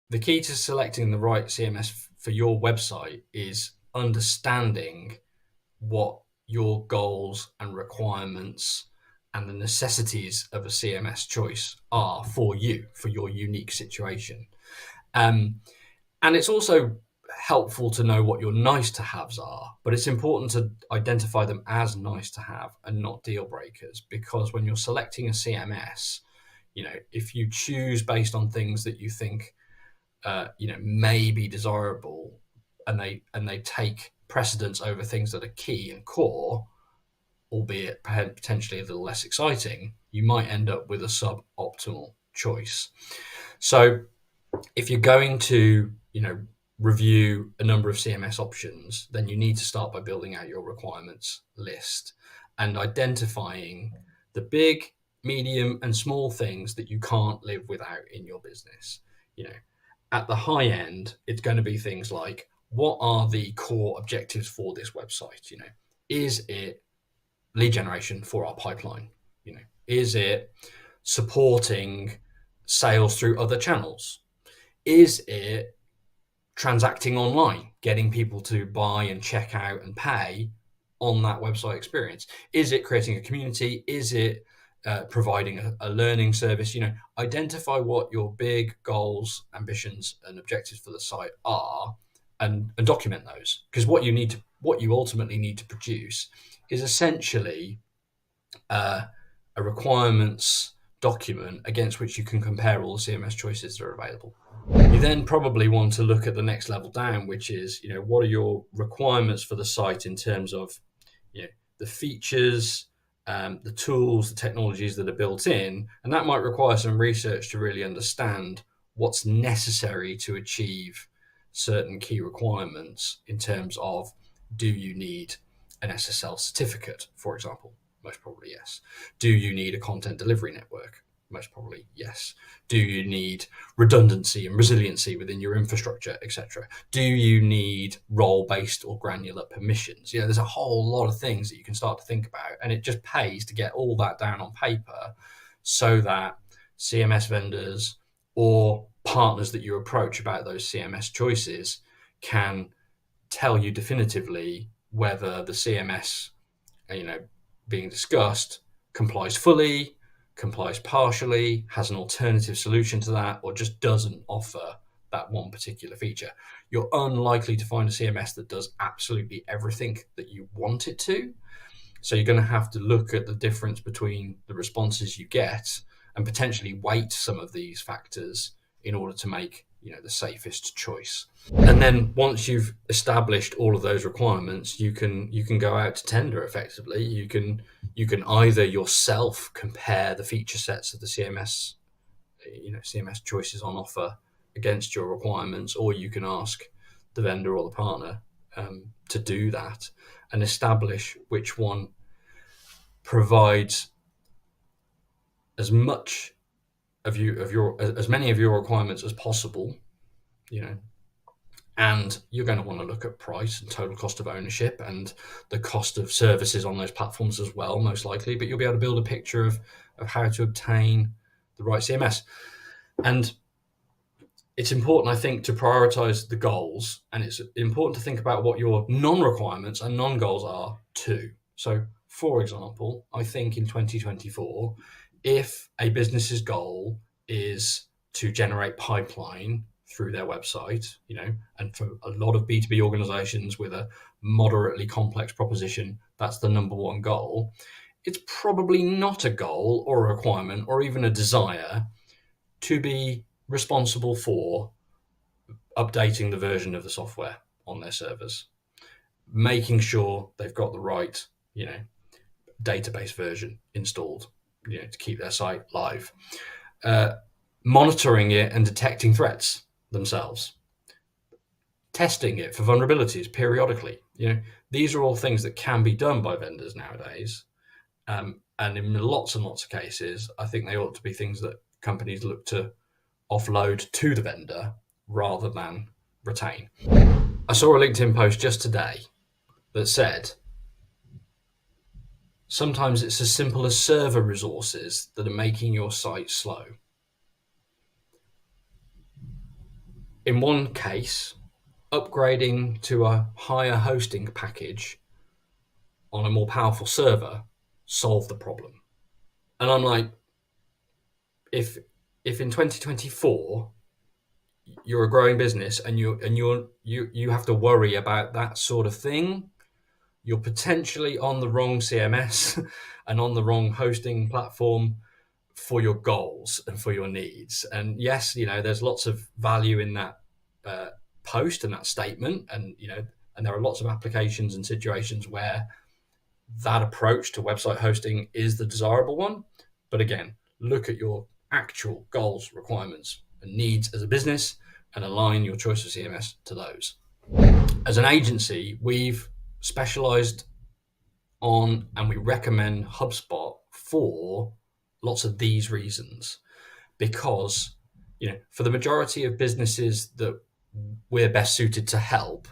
The key to selecting the right CMS for your website is understanding what your goals and requirements and the necessities of a CMS choice are for you, for your unique situation. And it's also helpful to know what your nice to haves are, but it's important to identify them as nice to have and not deal breakers, because when you're selecting a CMS, if you choose based on things that you think may be desirable, and they take precedence over things that are key and core, albeit potentially a little less exciting, you might end up with a suboptimal choice. So if you're going to, review a number of CMS options, then you need to start by building out your requirements list and identifying the big, medium, and small things that you can't live without in your business. At the high end, it's going to be things like, what are the core objectives for this website? Is it lead generation for our pipeline? Is it supporting sales through other channels? Is it transacting online, getting people to buy and check out and pay on that website experience? Is it creating a community? Is it providing a learning service? Identify what your big goals, ambitions, and objectives for the site are, and document those. Because what you ultimately need to produce is essentially a requirements document against which you can compare all the CMS choices that are available. You then probably want to look at the next level down, which is, what are your requirements for the site in terms of, the features, the tools, the technologies that are built in, and that might require some research to really understand what's necessary to achieve certain key requirements in terms of, do you need an SSL certificate, for example? Most probably yes. Do you need a content delivery network? Most probably yes. Do you need redundancy and resiliency within your infrastructure, etc.? Do you need role-based or granular permissions? There's a whole lot of things that you can start to think about, and it just pays to get all that down on paper so that CMS vendors or partners that you approach about those CMS choices can tell you definitively whether the CMS, being discussed, complies fully, complies partially, has an alternative solution to that, or just doesn't offer that one particular feature. You're unlikely to find a CMS that does absolutely everything that you want it to. So you're going to have to look at the difference between the responses you get and potentially weight some of these factors in order to make the safest choice. And then once you've established all of those requirements, you can go out to tender effectively. You can either yourself compare the feature sets of the CMS choices on offer against your requirements, or you can ask the vendor or the partner to do that and establish which one provides as much as many of your requirements as possible, and you're going to want to look at price and total cost of ownership and the cost of services on those platforms as well, most likely, but you'll be able to build a picture of how to obtain the right CMS. And it's important, I think, to prioritize the goals, and it's important to think about what your non-requirements and non-goals are too. So, for example, I think in 2024, if a business's goal is to generate pipeline through their website, and for a lot of B2B organizations with a moderately complex proposition, that's the number one goal. It's probably not a goal or a requirement or even a desire to be responsible for updating the version of the software on their servers, making sure they've got the right, database version installed, to keep their site live, monitoring it and detecting threats themselves, testing it for vulnerabilities periodically. These are all things that can be done by vendors nowadays. And in lots and lots of cases, I think they ought to be things that companies look to offload to the vendor rather than retain. I saw a LinkedIn post just today that said, Sometimes it's as simple as server resources that are making your site slow. In one case, upgrading to a higher hosting package on a more powerful server solved the problem. And I'm like, if in 2024 you're a growing business and you have to worry about that sort of thing, you're potentially on the wrong CMS and on the wrong hosting platform for your goals and for your needs. And yes, there's lots of value in that post and that statement, and and there are lots of applications and situations where that approach to website hosting is the desirable one. But again, look at your actual goals, requirements, and needs as a business and align your choice of CMS to those. As an agency, we've specialized on and we recommend HubSpot for lots of these reasons, because for the majority of businesses that we're best suited to help,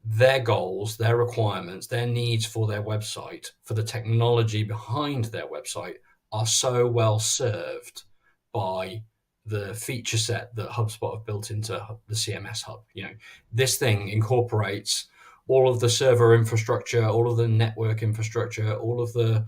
their goals, their requirements, their needs for their website, for the technology behind their website are so well served by the feature set that HubSpot have built into the CMS Hub. This thing incorporates all of the server infrastructure, all of the network infrastructure, all of the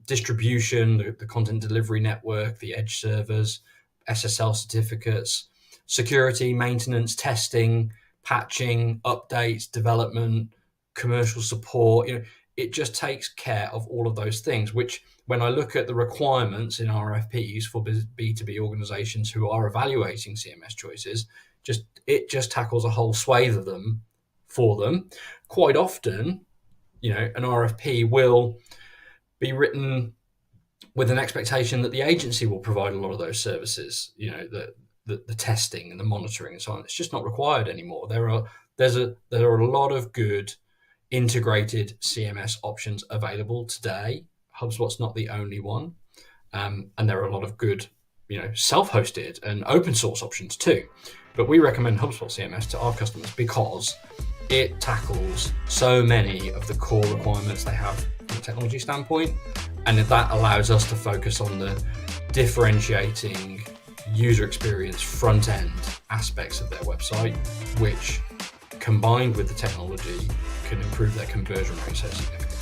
distribution, the content delivery network, the edge servers, SSL certificates, security, maintenance, testing, patching, updates, development, commercial support. It just takes care of all of those things, which when I look at the requirements in RFPs for B2B organizations who are evaluating CMS choices, it just tackles a whole swathe of them for them. Quite often, an RFP will be written with an expectation that the agency will provide a lot of those services, the testing and the monitoring and so on. It's just not required anymore. There are a lot of good integrated CMS options available today. HubSpot's not the only one, and there are a lot of good, self-hosted and open source options too. But we recommend HubSpot CMS to our customers because it tackles so many of the core requirements they have from a technology standpoint, and that allows us to focus on the differentiating user experience front end aspects of their website, which combined with the technology can improve their conversion rate so significantly.